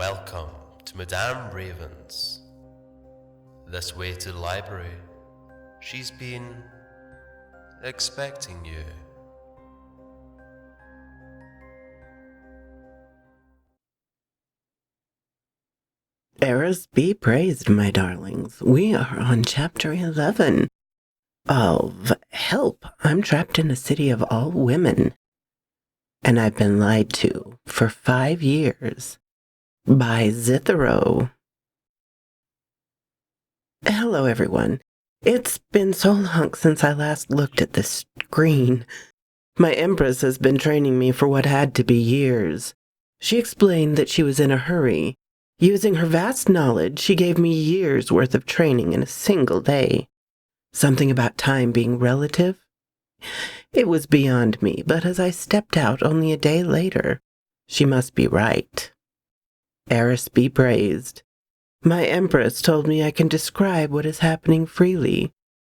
Welcome to Madame Raven's. This way to the library. She's been expecting you. Eras be praised, my darlings. We are on chapter 11 of Help, I'm Trapped in a City of All Women. And I've been lied to for 5 years by Zithero. Hello, everyone. It's been so long since I last looked at this screen. My Empress has been training me for what had to be years. She explained that she was in a hurry. Using her vast knowledge, she gave me years' worth of training in a single day. Something about time being relative? It was beyond me, but as I stepped out only a day later, she must be right. Eris be praised. My Empress told me I can describe what is happening freely,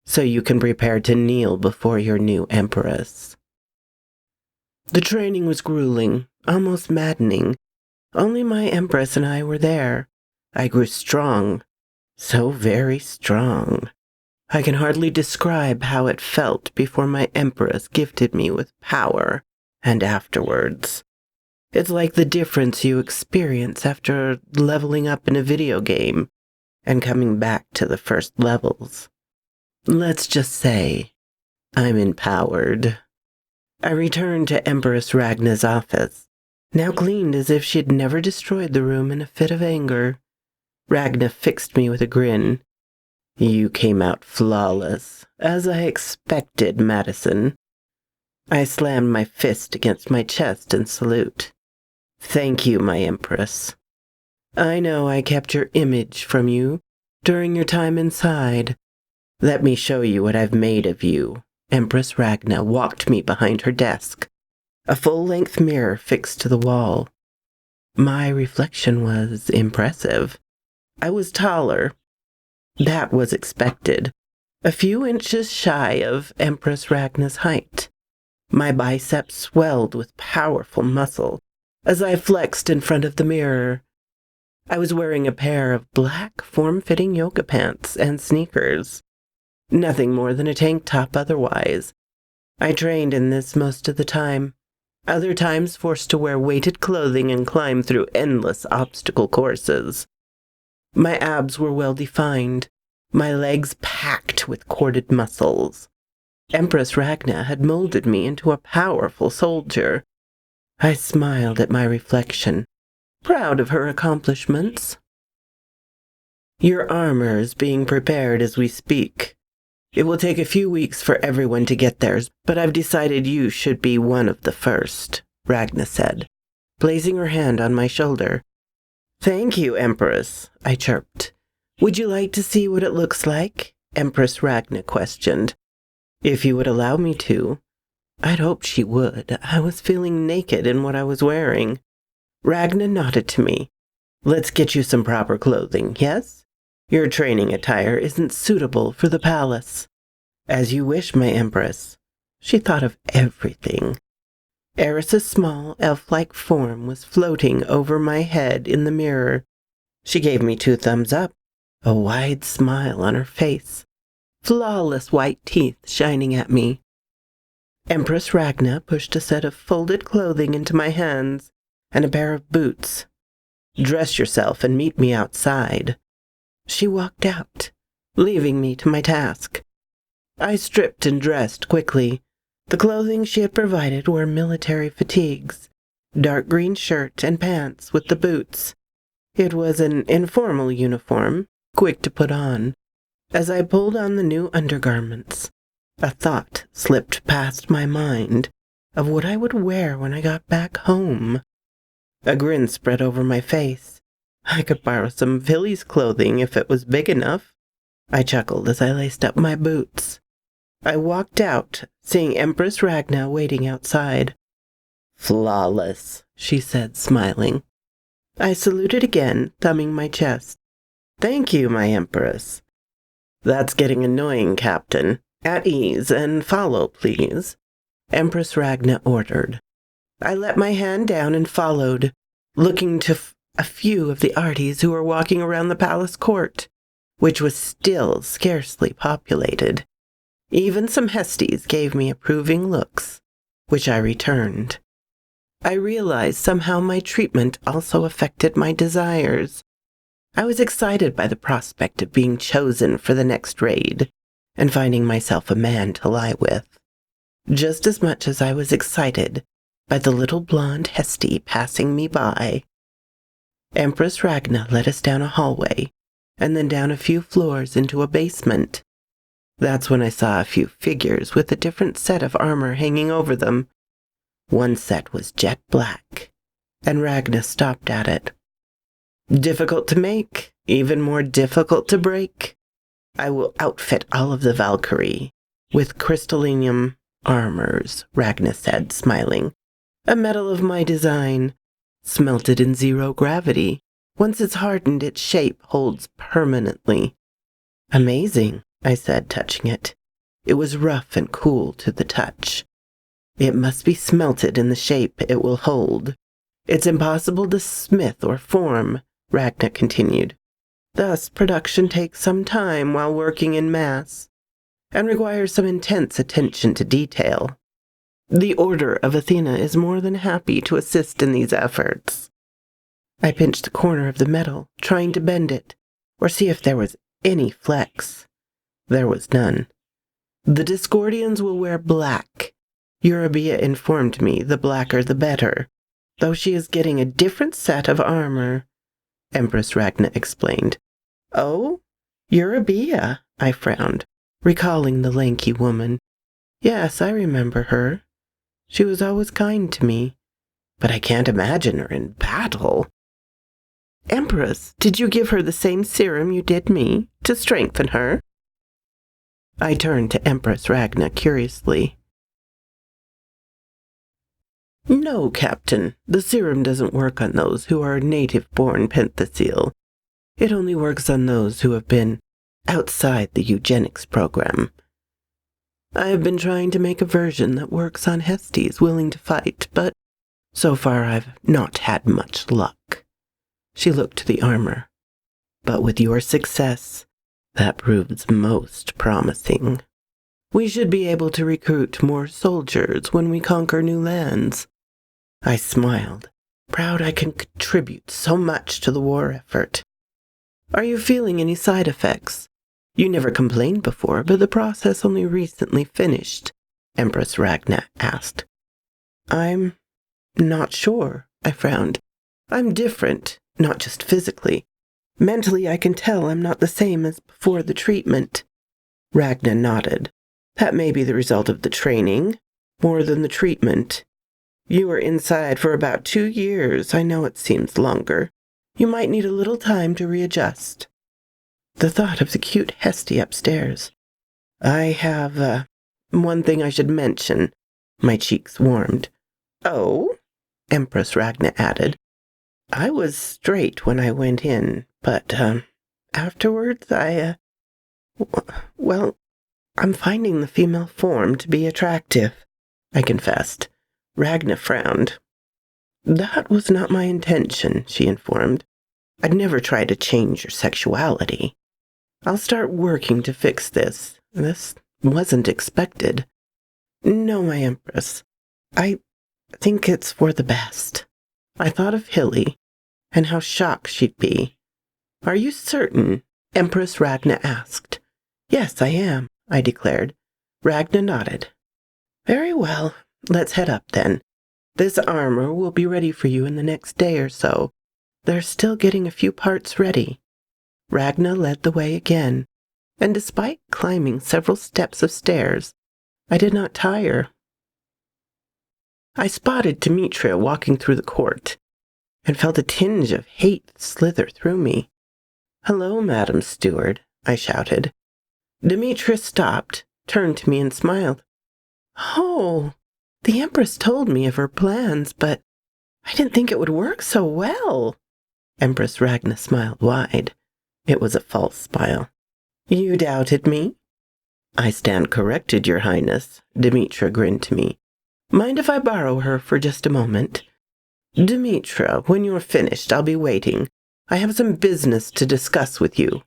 so you can prepare to kneel before your new Empress. The training was grueling, almost maddening. Only my Empress and I were there. I grew strong, so very strong. I can hardly describe how it felt before my Empress gifted me with power and afterwards. It's like the difference you experience after leveling up in a video game and coming back to the first levels. Let's just say I'm empowered. I returned to Empress Ragna's office, now cleaned as if she'd never destroyed the room in a fit of anger. Ragna fixed me with a grin. You came out flawless, as I expected, Madison. I slammed my fist against my chest in salute. Thank you, my Empress. I know I kept your image from you during your time inside. Let me show you what I've made of you. Empress Ragna walked me behind her desk, a full-length mirror fixed to the wall. My reflection was impressive. I was taller. That was expected, a few inches shy of Empress Ragna's height. My biceps swelled with powerful muscle as I flexed in front of the mirror. I was wearing a pair of black, form-fitting yoga pants and sneakers. Nothing more than a tank top otherwise. I trained in this most of the time, other times forced to wear weighted clothing and climb through endless obstacle courses. My abs were well defined, my legs packed with corded muscles. Empress Ragna had molded me into a powerful soldier. I smiled at my reflection, proud of her accomplishments. Your armor is being prepared as we speak. It will take a few weeks for everyone to get theirs, but I've decided you should be one of the first, Ragna said, placing her hand on my shoulder. Thank you, Empress, I chirped. Would you like to see what it looks like? Empress Ragna questioned. If you would allow me to. I'd hoped she would. I was feeling naked in what I was wearing. Ragna nodded to me. Let's get you some proper clothing, yes? Your training attire isn't suitable for the palace. As you wish, my Empress. She thought of everything. Eris's small, elf-like form was floating over my head in the mirror. She gave me 2 thumbs up, a wide smile on her face, flawless white teeth shining at me. Empress Ragna pushed a set of folded clothing into my hands and a pair of boots. Dress yourself and meet me outside. She walked out, leaving me to my task. I stripped and dressed quickly. The clothing she had provided were military fatigues, dark green shirt and pants with the boots. It was an informal uniform, quick to put on. As I pulled on the new undergarments, a thought slipped past my mind of what I would wear when I got back home. A grin spread over my face. I could borrow some of Hilly's clothing if it was big enough. I chuckled as I laced up my boots. I walked out, seeing Empress Ragna waiting outside. Flawless, she said, smiling. I saluted again, thumbing my chest. Thank you, my Empress. That's getting annoying, Captain. At ease, and follow, please, Empress Ragna ordered. I let my hand down and followed, looking to a few of the arties who were walking around the palace court, which was still scarcely populated. Even some Hesties gave me approving looks, which I returned. I realized somehow my treatment also affected my desires. I was excited by the prospect of being chosen for the next raid and finding myself a man to lie with, just as much as I was excited by the little blonde Hestie passing me by. Empress Ragna led us down a hallway and then down a few floors into a basement. That's when I saw a few figures with a different set of armor hanging over them. One set was jet black, and Ragna stopped at it. Difficult to make, even more difficult to break. I will outfit all of the Valkyrie with crystallinium armors, Ragna said, smiling. A metal of my design, smelted in zero gravity. Once it's hardened, its shape holds permanently. Amazing, I said, touching it. It was rough and cool to the touch. It must be smelted in the shape it will hold. It's impossible to smith or form, Ragna continued. Thus, production takes some time while working in mass, and requires some intense attention to detail. The Order of Athena is more than happy to assist in these efforts. I pinched the corner of the metal, trying to bend it, or see if there was any flex. There was none. The Discordians will wear black. Eurybia informed me the blacker the better, though she is getting a different set of armor, Empress Ragna explained. Oh, Eurybia, I frowned, recalling the lanky woman. Yes, I remember her. She was always kind to me, but I can't imagine her in battle. Empress, did you give her the same serum you did me, to strengthen her? I turned to Empress Ragna curiously. No, Captain, the serum doesn't work on those who are native-born penthesile. It only works on those who have been outside the eugenics program. I have been trying to make a version that works on Hesties willing to fight, but so far I've not had much luck. She looked to the armor. But with your success, that proves most promising. We should be able to recruit more soldiers when we conquer new lands. I smiled, proud I can contribute so much to the war effort. Are you feeling any side effects? You never complained before, but the process only recently finished, Empress Ragna asked. I'm not sure, I frowned. I'm different, not just physically. Mentally, I can tell I'm not the same as before the treatment. Ragna nodded. That may be the result of the training, more than the treatment. You were inside for about 2 years. I know it seems longer. You might need a little time to readjust. The thought of the cute Hestie upstairs. I have, one thing I should mention. My cheeks warmed. Oh, Empress Ragna added. I was straight when I went in, but, afterwards well, I'm finding the female form to be attractive, I confessed. Ragna frowned. That was not my intention, she informed. I'd never try to change your sexuality. I'll start working to fix this. This wasn't expected. No, my Empress. I think it's for the best. I thought of Hilly, and how shocked she'd be. Are you certain? Empress Ragna asked. Yes, I am, I declared. Ragna nodded. Very well. Let's head up, then. This armor will be ready for you in the next day or so. They're still getting a few parts ready. Ragna led the way again, and despite climbing several steps of stairs, I did not tire. I spotted Demetria walking through the court, and felt a tinge of hate slither through me. Hello, Madam Steward, I shouted. Demetria stopped, turned to me, and smiled. Oh, the Empress told me of her plans, but I didn't think it would work so well. Empress Ragna smiled wide. It was a false smile. You doubted me? I stand corrected, Your Highness, Demetria grinned to me. Mind if I borrow her for just a moment? Demetra, when you're finished, I'll be waiting. I have some business to discuss with you,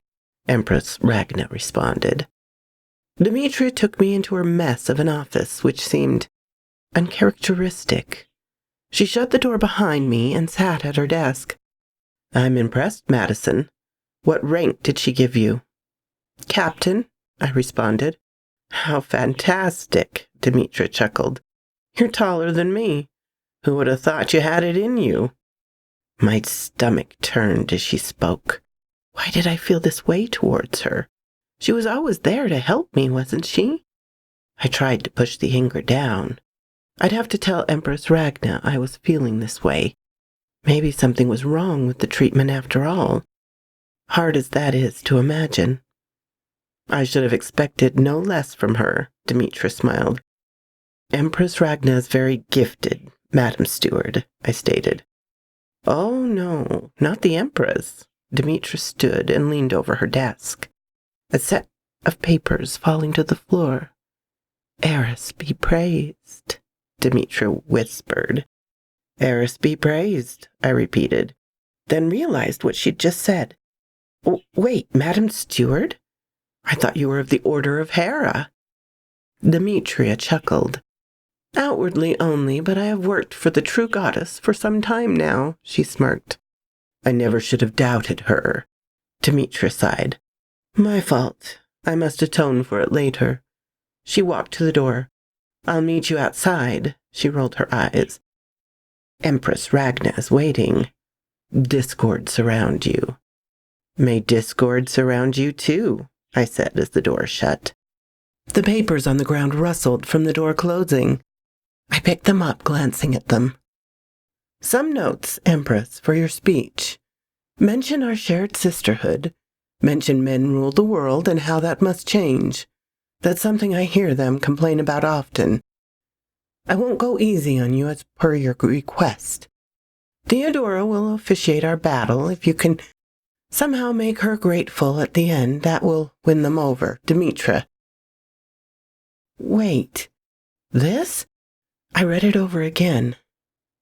Empress Ragna responded. Demetra took me into her mess of an office, which seemed uncharacteristic. She shut the door behind me and sat at her desk. I'm impressed, Madison. What rank did she give you? Captain, I responded. How fantastic, Demetra chuckled. You're taller than me. Who would have thought you had it in you? My stomach turned as she spoke. Why did I feel this way towards her? She was always there to help me, wasn't she? I tried to push the anger down. I'd have to tell Empress Ragna I was feeling this way. Maybe something was wrong with the treatment after all. Hard as that is to imagine. I should have expected no less from her, Demetra smiled. Empress Ragna is very gifted, Madam Steward, I stated. Oh, no, not the Empress. Demetra stood and leaned over her desk, a set of papers falling to the floor. Eris be praised, Demetra whispered. Eris be praised, I repeated, then realized what she'd just said. Wait, Madam Steward? I thought you were of the Order of Hera. Demetria chuckled. Outwardly only, but I have worked for the true goddess for some time now, she smirked. I never should have doubted her. Demetra sighed. My fault. I must atone for it later. She walked to the door. I'll meet you outside. She rolled her eyes. Empress Ragna is waiting. Discord surround you. May discord surround you too, I said as the door shut. The papers on the ground rustled from the door closing. I picked them up, glancing at them. Some notes, Empress, for your speech. Mention our shared sisterhood. Mention men rule the world and how that must change. That's something I hear them complain about often. I won't go easy on you as per your request. Theodora will officiate our battle. If you can somehow make her grateful at the end, that will win them over. Demetra. Wait. This? I read it over again.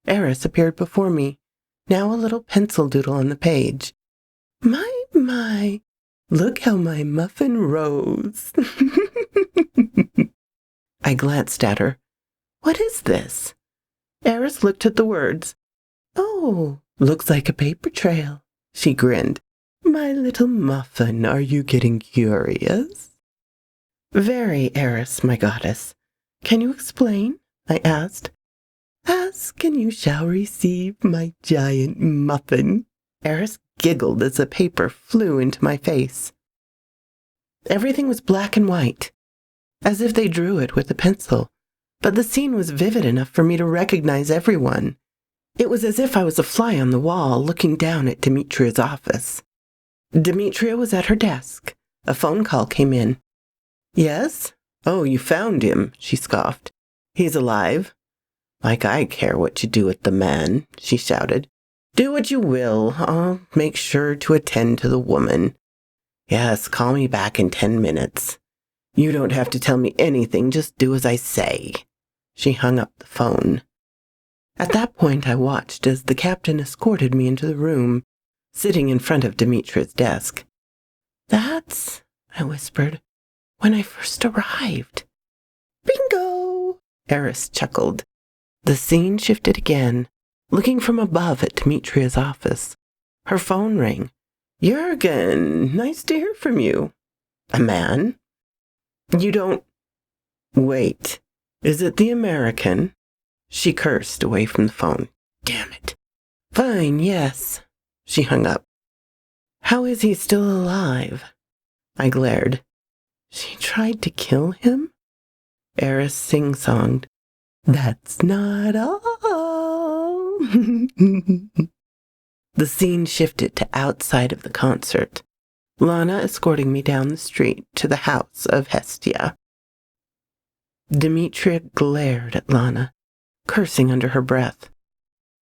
Eris appeared before me, now a little pencil doodle on the page. My, look how my muffin rose. I glanced at her. What is this? Eris looked at the words. Oh, looks like a paper trail. She grinned. My little muffin, are you getting curious? Very, Eris, my goddess. Can you explain? I asked. Ask and you shall receive, my giant muffin. Eris giggled as the paper flew into my face. Everything was black and white, as if they drew it with a pencil, but the scene was vivid enough for me to recognize everyone. It was as if I was a fly on the wall looking down at Demetria's office. Demetria was at her desk. A phone call came in. Yes? Oh, you found him, she scoffed. He's alive. Like I care what you do with the man, she shouted. Do what you will. I'll make sure to attend to the woman. Yes, call me back in 10 minutes. You don't have to tell me anything, just do as I say. She hung up the phone. At that point, I watched as the captain escorted me into the room, sitting in front of Demetria's desk. That's, I whispered, when I first arrived. Bingo! Eris chuckled. The scene shifted again, looking from above at Demetria's office. Her phone rang. Jurgen, nice to hear from you. A man? You don't... Wait, is it the American? She cursed away from the phone. Damn it. Fine, yes. She hung up. How is he still alive? I glared. She tried to kill him? Eris sing-songed. That's not all. The scene shifted to outside of the concert. Lana escorting me down the street to the house of Hestia. Demetria glared at Lana, cursing under her breath.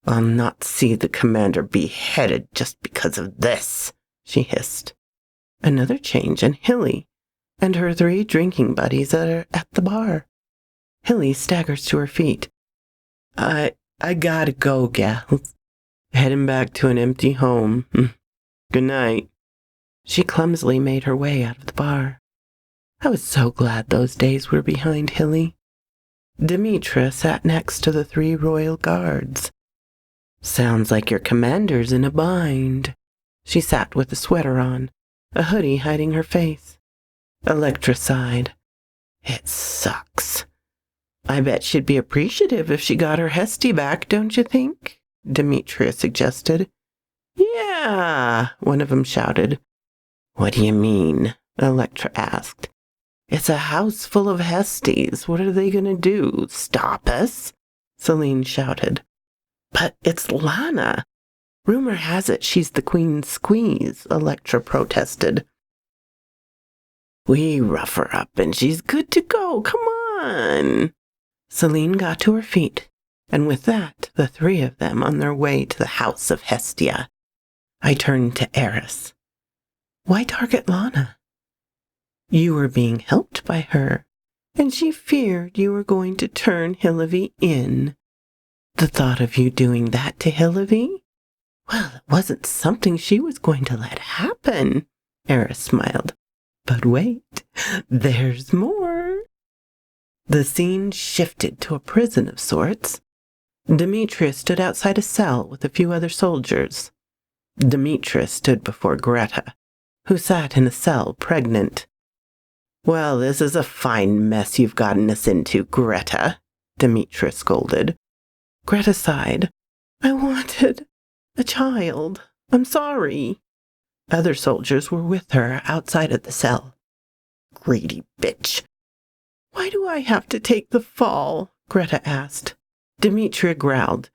I'll not see the commander beheaded just because of this, she hissed. Another change, and Hilly and her 3 drinking buddies are at the bar. Hilly staggers to her feet. I gotta go, gals. Heading back to an empty home. Good night. She clumsily made her way out of the bar. I was so glad those days were behind Hilly. Demetra sat next to the 3 royal guards. Sounds like your commander's in a bind. She sat with a sweater on, a hoodie hiding her face. Electra sighed. It sucks. I bet she'd be appreciative if she got her Hesty back, don't you think? Demetria suggested. Yeah, one of them shouted. What do you mean? Electra asked. It's a house full of Hesties. What are they going to do? Stop us? Celine shouted. But it's Lana. Rumor has it she's the Queen's squeeze, Electra protested. We rough her up and she's good to go. Come on. Celine got to her feet, and with that, the 3 of them on their way to the house of Hestia. I turned to Eris. Why target Lana? You were being helped by her, and she feared you were going to turn Hillivy in. The thought of you doing that to Hillivy? Well, it wasn't something she was going to let happen, Eris smiled. But wait, there's more. The scene shifted to a prison of sorts. Demetria stood outside a cell with a few other soldiers. Demetria stood before Greta, who sat in a cell pregnant. Well, this is a fine mess you've gotten us into, Greta, Demetria scolded. Greta sighed. I wanted a child. I'm sorry. Other soldiers were with her outside of the cell. Greedy bitch. Why do I have to take the fall? Greta asked. Demetria growled.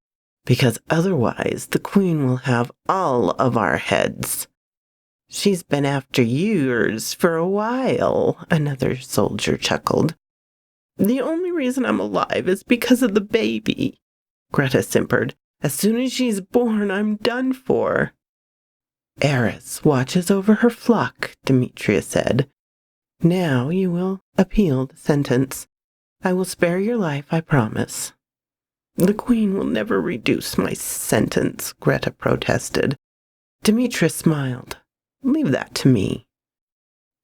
Because otherwise the Queen will have all of our heads. She's been after yours for a while, another soldier chuckled. The only reason I'm alive is because of the baby, Greta simpered. As soon as she's born, I'm done for. Eris watches over her flock, Demetria said. Now you will appeal the sentence. I will spare your life, I promise. The Queen will never reduce my sentence, Greta protested. Demetria smiled. Leave that to me.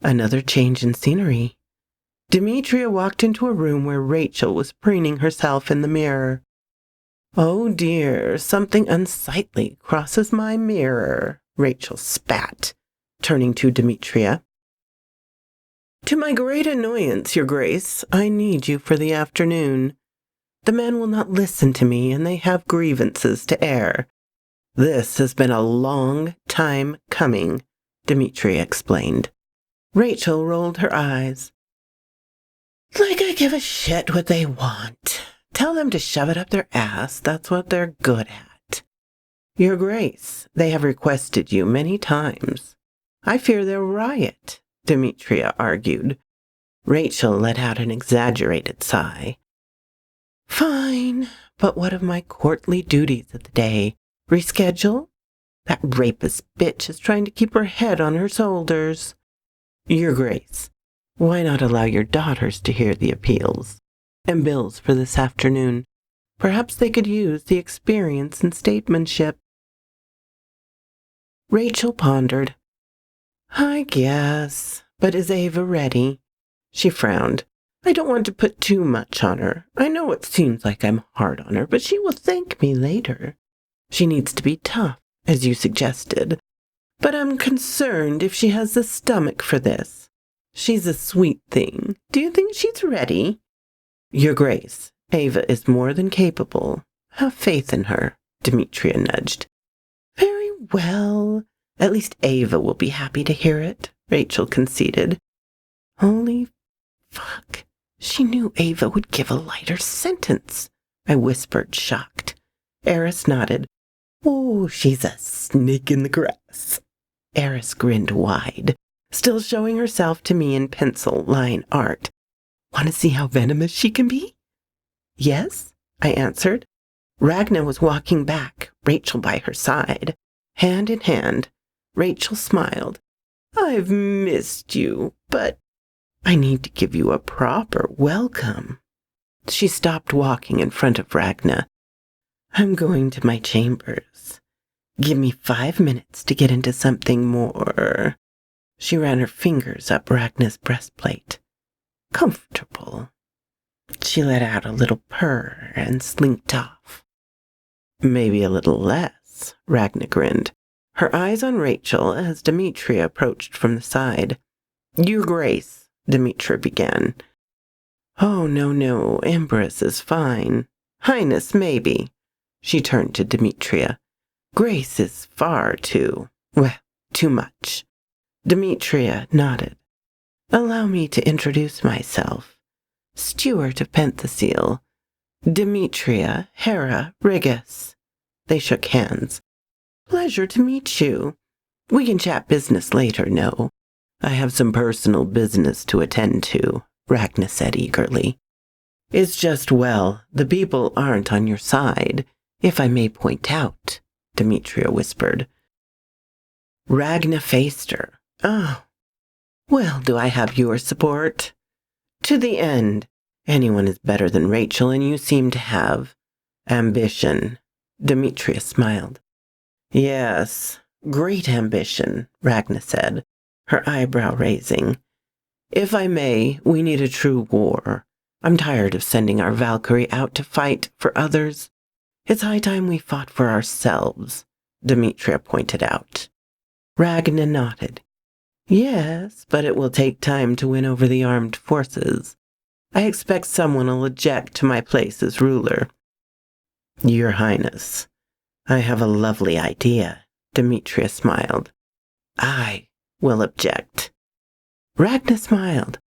Another change in scenery. Demetria walked into a room where Rachel was preening herself in the mirror. Oh dear, something unsightly crosses my mirror, Rachel spat, turning to Demetria. To my great annoyance, Your Grace, I need you for the afternoon. The men will not listen to me, and they have grievances to air. This has been a long time coming, Demetria explained. Rachel rolled her eyes. Like I give a shit what they want. Tell them to shove it up their ass. That's what they're good at. Your Grace, they have requested you many times. I fear they'll riot, Demetria argued. Rachel let out an exaggerated sigh. Fine, but what of my courtly duties of the day? Reschedule? That rapist bitch is trying to keep her head on her shoulders. Your Grace, why not allow your daughters to hear the appeals and bills for this afternoon? Perhaps they could use the experience and statesmanship. Rachel pondered. I guess, but is Ava ready? She frowned. I don't want to put too much on her. I know it seems like I'm hard on her, but she will thank me later. She needs to be tough, as you suggested. But I'm concerned if she has the stomach for this. She's a sweet thing. Do you think she's ready? Your Grace, Ava is more than capable. Have faith in her, Demetria nudged. Very well. At least Ava will be happy to hear it, Rachel conceded. Holy fuck. She knew Ava would give a lighter sentence, I whispered, shocked. Eris nodded. Oh, she's a snake in the grass. Eris grinned wide, still showing herself to me in pencil line art. Want to see how venomous she can be? Yes, I answered. Ragna was walking back, Rachel by her side. Hand in hand, Rachel smiled. I've missed you, but I need to give you a proper welcome. She stopped walking in front of Ragna. I'm going to my chambers. Give me 5 minutes to get into something more. She ran her fingers up Ragna's breastplate. Comfortable. She let out a little purr and slinked off. Maybe a little less, Ragna grinned, her eyes on Rachel as Demetria approached from the side. Your Grace, Demetria began. Oh, no, Empress is fine. Highness, maybe. She turned to Demetria. Grace is far too much. Demetria nodded. Allow me to introduce myself. Steward of Penthesil. Demetria Hera Rigus. They shook hands. Pleasure to meet you. We can chat business later, no? I have some personal business to attend to, Ragna said eagerly. It's just, the people aren't on your side, if I may point out, Demetria whispered. Ragna faced her. Oh, well, do I have your support? To the end. Anyone is better than Rachel, and you seem to have ambition. Demetria smiled. Yes, great ambition, Ragna said, her eyebrow raising. If I may, we need a true war. I'm tired of sending our Valkyrie out to fight for others. It's high time we fought for ourselves, Demetria pointed out. Ragna nodded. Yes, but it will take time to win over the armed forces. I expect someone will object to my place as ruler. Your Highness, I have a lovely idea, Demetria smiled. I will object. Ragna smiled.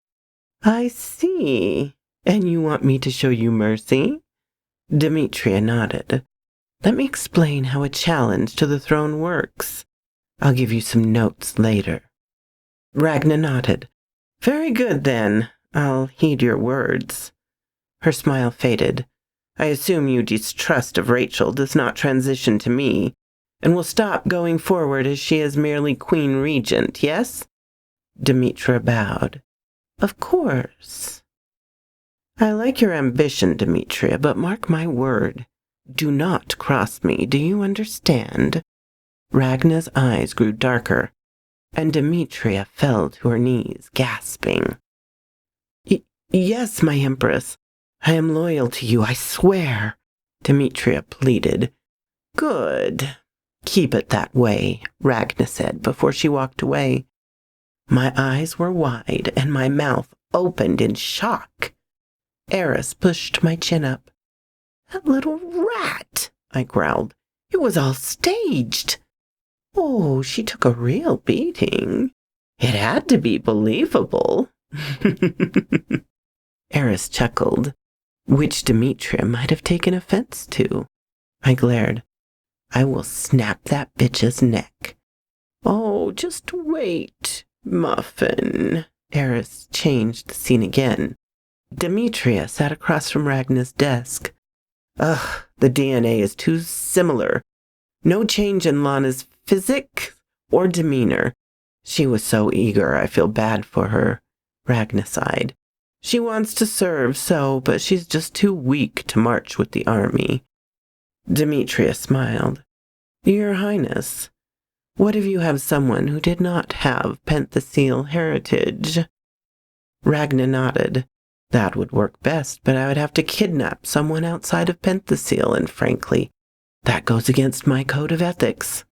I see. And you want me to show you mercy? Demetria nodded. Let me explain how a challenge to the throne works. I'll give you some notes later. Ragna nodded. Very good, then. I'll heed your words. Her smile faded. I assume your distrust of Rachel does not transition to me, and will stop going forward as she is merely Queen Regent, yes? Demetria bowed. Of course. I like your ambition, Demetria, but mark my word. Do not cross me, do you understand? Ragna's eyes grew darker, and Demetria fell to her knees, gasping. Yes, my Empress. I am loyal to you, I swear, Demetria pleaded. Good. Keep it that way, Ragna said before she walked away. My eyes were wide and my mouth opened in shock. Eris pushed my chin up. That little rat, I growled. It was all staged. Oh, she took a real beating. It had to be believable. Eris chuckled, which Demetria might have taken offense to. I glared. I will snap that bitch's neck. Oh, just wait, Muffin. Eris changed the scene again. Demetria sat across from Ragna's desk. Ugh, the DNA is too similar. No change in Lana's physique or demeanor. She was so eager, I feel bad for her, Ragna sighed. She wants to serve, but she's just too weak to march with the army. Demetria smiled. Your Highness, what if you have someone who did not have Penthesil heritage? Ragna nodded. That would work best, but I would have to kidnap someone outside of Penthesil, and frankly, that goes against my code of ethics.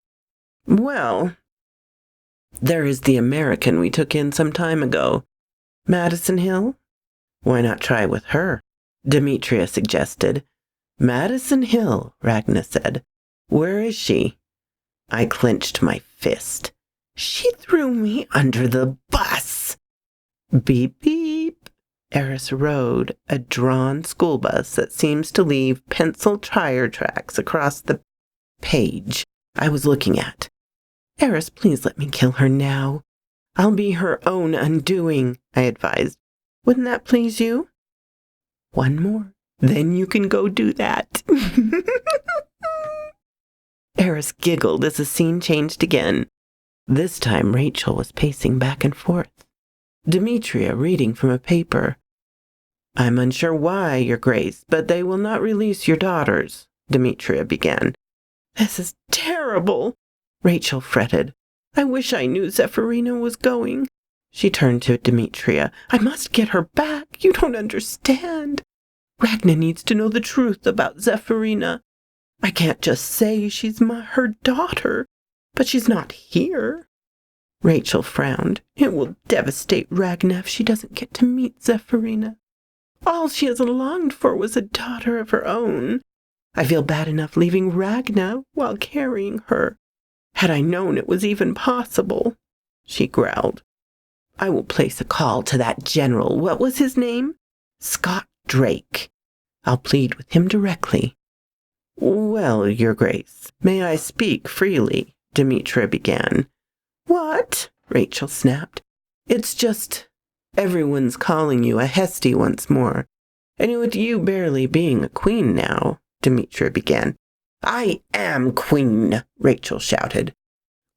Well, there is the American we took in some time ago. Madison Hill? Why not try with her? Demetria suggested. Madison Hill, Ragna said. Where is she? I clenched my fist. She threw me under the bus. Beep, beep. Eris rode a drawn school bus that seems to leave pencil tire tracks across the page I was looking at. Eris, please let me kill her now. I'll be her own undoing, I advised. Wouldn't that please you? One more, then you can go do that. Eris giggled as the scene changed again. This time Rachel was pacing back and forth. Demetria reading from a paper. I'm unsure why, Your Grace, but they will not release your daughters, Demetria began. This is terrible, Rachel fretted. I wish I knew Zephyrina was going. She turned to Demetria. I must get her back. You don't understand. Ragna needs to know the truth about Zephyrina. I can't just say she's her daughter, but she's not here. Rachel frowned. It will devastate Ragna if she doesn't get to meet Zephyrina. All she has longed for was a daughter of her own. I feel bad enough leaving Ragna while carrying her. Had I known it was even possible, she growled. I will place a call to that general. What was his name? Scott Drake. I'll plead with him directly. Well, Your Grace, may I speak freely? Demetria began. What? Rachel snapped. It's just everyone's calling you a Hesty once more. And with you barely being a queen now, Demetria began. I am queen, Rachel shouted.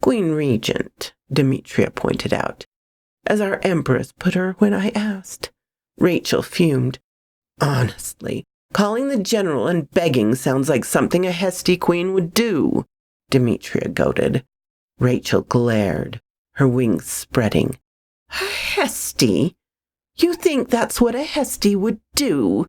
Queen Regent, Demetria pointed out, as our Empress put her when I asked. Rachel fumed. Honestly, calling the general and begging sounds like something a Hesty queen would do, Demetria goaded. Rachel glared, her wings spreading. A Hesty? You think that's what a Hesty would do?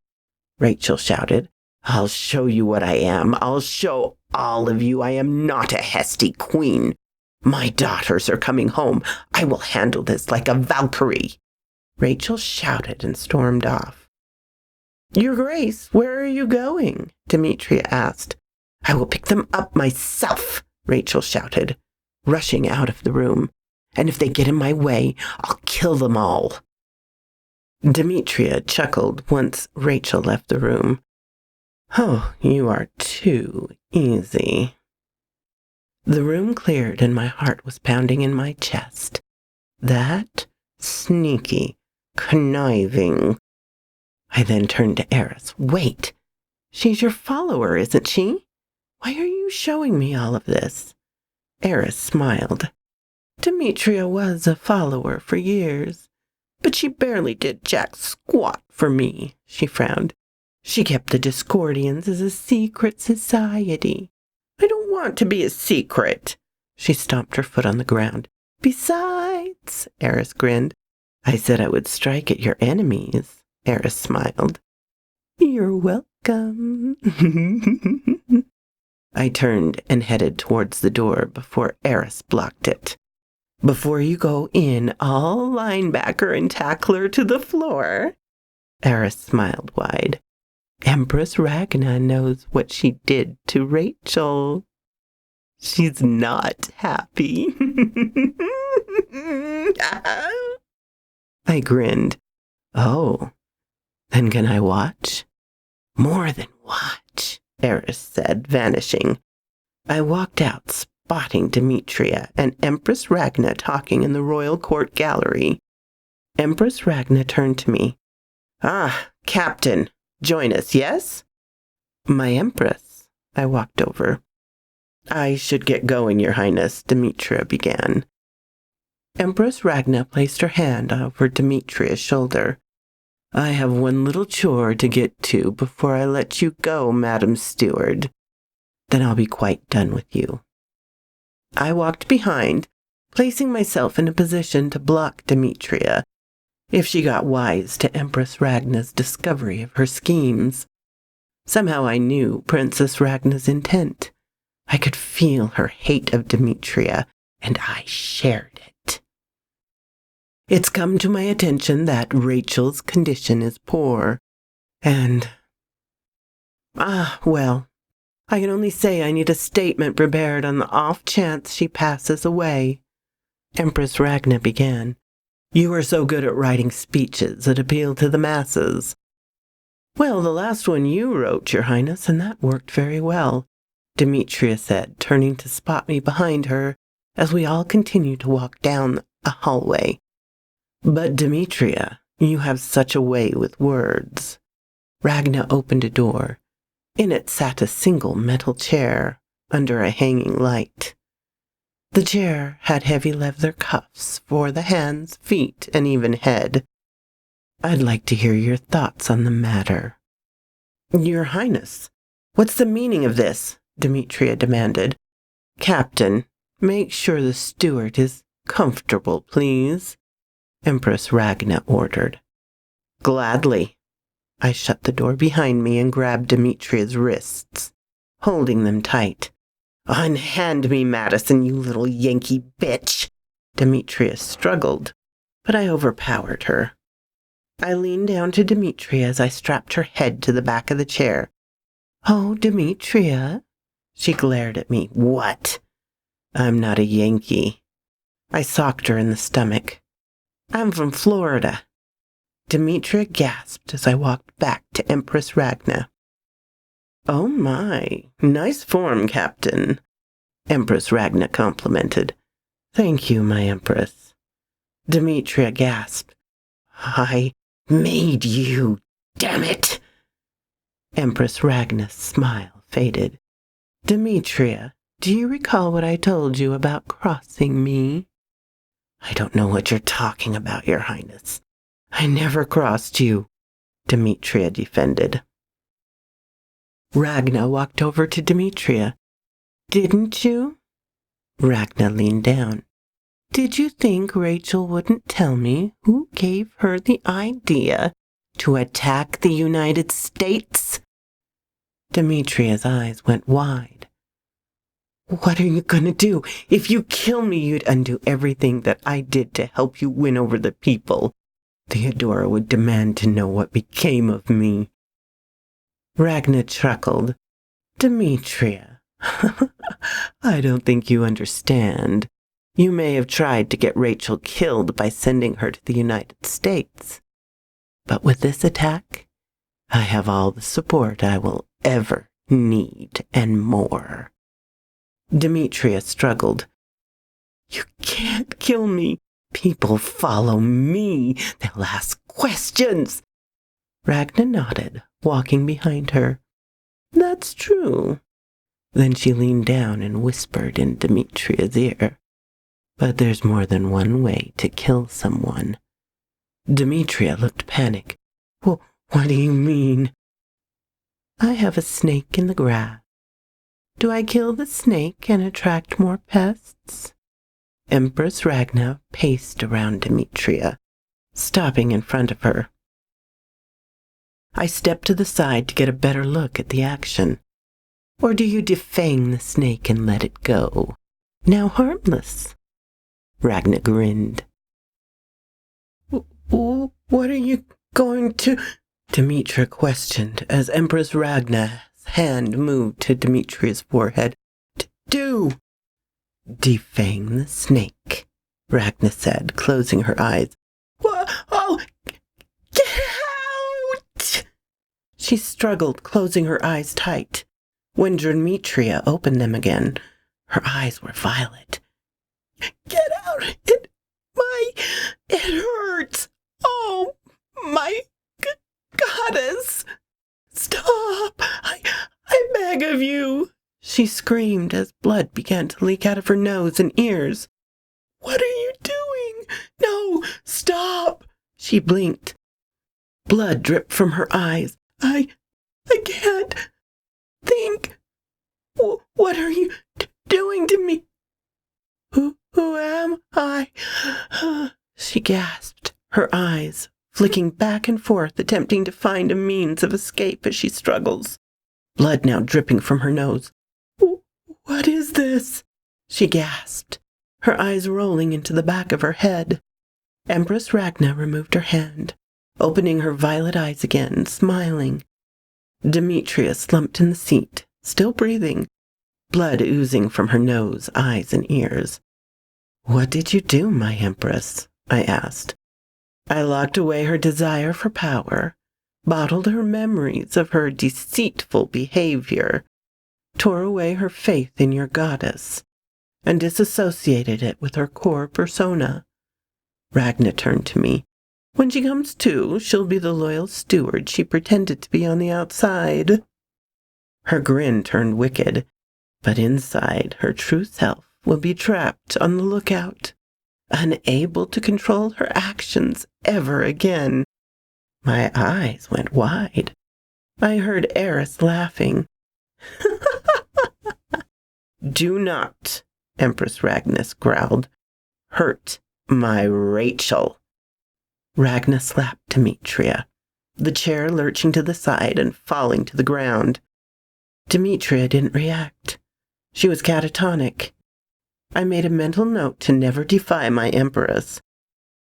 Rachel shouted. I'll show you what I am. I'll show all of you I am not a Hesty queen. My daughters are coming home. I will handle this like a Valkyrie. Rachel shouted and stormed off. Your Grace, where are you going? Demetria asked. I will pick them up myself, Rachel shouted, rushing out of the room. And if they get in my way, I'll kill them all. Demetria chuckled once Rachel left the room. Oh, you are too easy. The room cleared and my heart was pounding in my chest. That sneaky, conniving. I then turned to Eris. Wait, she's your follower, isn't she? Why are you showing me all of this? Eris smiled. Demetria was a follower for years, but she barely did jack squat for me, she frowned. She kept the Discordians as a secret society. I don't want to be a secret. She stomped her foot on the ground. Besides, Eris grinned. I said I would strike at your enemies, Eris smiled. You're welcome. I turned and headed towards the door before Eris blocked it. Before you go in, I'll linebacker and tackle her to the floor. Eris smiled wide. Empress Ragna knows what she did to Rachel. She's not happy. I grinned. Oh, then can I watch? More than watch, Eris said, vanishing. I walked out, spotting Demetria and Empress Ragna talking in the royal court gallery. Empress Ragna turned to me. Ah, Captain. Join us, yes? My Empress. I walked over. I should get going, Your Highness, Demetria began. Empress Ragna placed her hand over Demetria's shoulder. I have one little chore to get to before I let you go, Madam Steward. Then I'll be quite done with you. I walked behind, placing myself in a position to block Demetria if she got wise to Empress Ragna's discovery of her schemes. Somehow I knew Princess Ragna's intent. I could feel her hate of Demetria, and I shared it. It's come to my attention that Rachel's condition is poor, and... well, I can only say I need a statement prepared on the off chance she passes away. Empress Ragna began. You are so good at writing speeches that appeal to the masses. Well, the last one you wrote, Your Highness, and that worked very well, Demetria said, turning to spot me behind her as we all continued to walk down a hallway. But Demetria, you have such a way with words. Ragna opened a door. In it sat a single metal chair under a hanging light. The chair had heavy leather cuffs for the hands, feet, and even head. I'd like to hear your thoughts on the matter. Your Highness, What's the meaning of this? Demetria demanded. Captain, make sure the steward is comfortable, please, Empress Ragna ordered. Gladly. I shut the door behind me and grabbed Demetria's wrists, holding them tight. Unhand me, Madison, you little Yankee bitch! Demetria struggled, but I overpowered her. I leaned down to Demetria as I strapped her head to the back of the chair. Oh, Demetria. She glared at me. What? I'm not a Yankee. I socked her in the stomach. I'm from Florida. Demetria gasped as I walked back to Empress Ragna. Oh my, nice form, Captain, Empress Ragna complimented. Thank you, my Empress. Demetria gasped. I made you, damn it! Empress Ragna's smile faded. Demetria, do you recall what I told you about crossing me? I don't know what you're talking about, Your Highness. I never crossed you, Demetria defended. Ragna walked over to Demetria. Didn't you? Ragna leaned down. Did you think Rachel wouldn't tell me who gave her the idea to attack the United States? Demetria's eyes went wide. What are you going to do? If you kill me, you'd undo everything that I did to help you win over the people. Theodora would demand to know what became of me. Ragna chuckled. Demetria, I don't think you understand. You may have tried to get Rachel killed by sending her to the United States. But with this attack, I have all the support I will ever need and more. Demetria struggled. You can't kill me. People follow me. They'll ask questions. Ragna nodded, walking behind her. That's true. Then she leaned down and whispered in Demetria's ear. But there's more than one way to kill someone. Demetria looked panicked. Well, what do you mean? I have a snake in the grass. Do I kill the snake and attract more pests? Empress Ragna paced around Demetria, stopping in front of her. I stepped to the side to get a better look at the action. Or do you defang the snake and let it go? Now harmless. Ragna grinned. What are you going to? Demetria questioned as Empress Ragna's hand moved to Demetria's forehead. Do! Defang the snake, Ragna said, closing her eyes. Oh, get out! She struggled, closing her eyes tight. When Demetria opened them again, her eyes were violet. Get out! It hurts! Oh, my goddess! Stop! I beg of you! She screamed as blood began to leak out of her nose and ears. What are you doing? No, stop! She blinked. Blood dripped from her eyes. I can't think. What are you doing to me? Who am I? She gasped, her eyes flicking back and forth, attempting to find a means of escape as she struggles. Blood now dripping from her nose. What is this? She gasped, her eyes rolling into the back of her head. Empress Ragna removed her hand, opening her violet eyes again, smiling. Demetria slumped in the seat, still breathing, blood oozing from her nose, eyes, and ears. What did you do, my Empress? I asked. I locked away her desire for power, bottled her memories of her deceitful behavior, tore away her faith in your goddess, and disassociated it with her core persona. Ragna turned to me. When she comes to, she'll be the loyal steward she pretended to be on the outside. Her grin turned wicked, but inside her true self will be trapped on the lookout, unable to control her actions ever again. My eyes went wide. I heard Eris laughing. Do not, Empress Ragna growled, hurt my Rachel. Ragna slapped Demetria, the chair lurching to the side and falling to the ground. Demetria didn't react. She was catatonic. I made a mental note to never defy my Empress.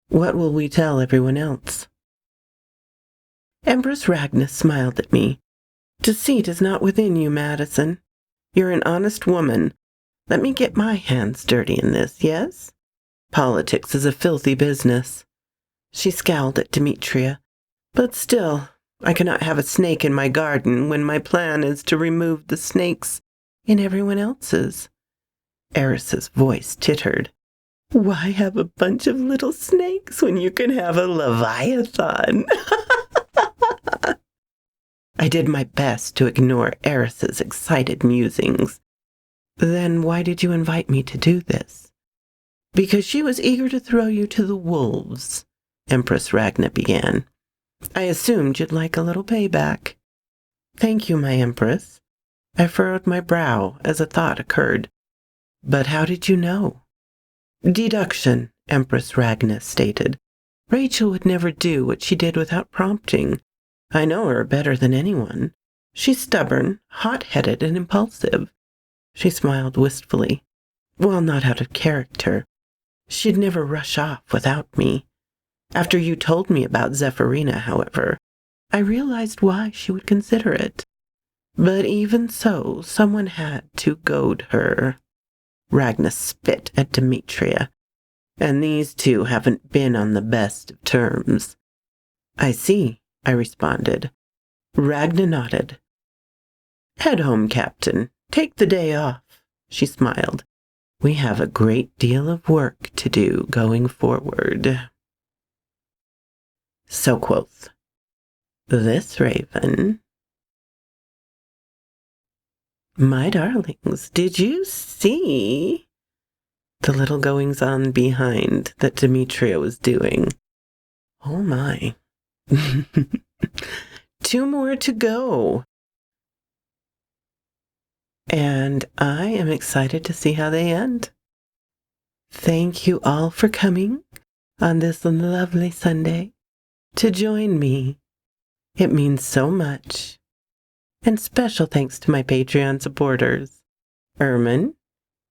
What will we tell everyone else? Empress Ragna smiled at me. Deceit is not within you, Madison. You're an honest woman. Let me get my hands dirty in this, yes? Politics is a filthy business. She scowled at Demetria. But still, I cannot have a snake in my garden when my plan is to remove the snakes in everyone else's. Eris's voice tittered. Why have a bunch of little snakes when you can have a leviathan? I did my best to ignore Eris's excited musings. Then why did you invite me to do this? Because she was eager to throw you to the wolves, Empress Ragna began. I assumed you'd like a little payback. Thank you, my Empress. I furrowed my brow as a thought occurred. But how did you know? Deduction, Empress Ragna stated. Rachel would never do what she did without prompting. I know her better than anyone. She's stubborn, hot-headed, and impulsive. She smiled wistfully. Well, not out of character. She'd never rush off without me. After you told me about Zephyrina, however, I realized why she would consider it. But even so, someone had to goad her. Ragna spit at Demetria. And these two haven't been on the best of terms. I see, I responded. Ragna nodded. Head home, Captain. Take the day off, she smiled. We have a great deal of work to do going forward. So quoth this raven. My darlings, did you see the little goings-on behind that Demetria was doing? Oh my. 2 more to go. And I am excited to see how they end. Thank you all for coming on this lovely Sunday to join me. It means so much. And special thanks to my Patreon supporters, Ermin,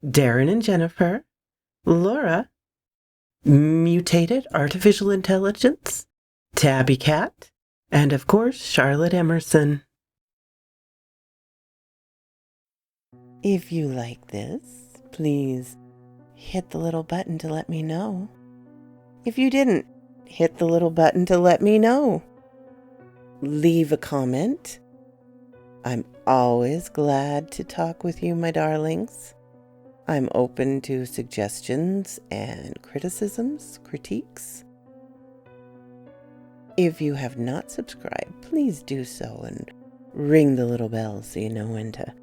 Darren and Jennifer, Laura, Mutated Artificial Intelligence, Tabby Cat, and of course, Charlotte Emerson. If you like this, please hit the little button to let me know. If you didn't, hit the little button to let me know. Leave a comment. I'm always glad to talk with you, my darlings. I'm open to suggestions and criticisms, critiques. If you have not subscribed, please do so and ring the little bell so you know when to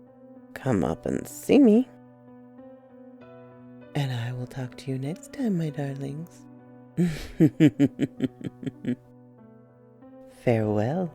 come up and see me. And I will talk to you next time, my darlings. Farewell.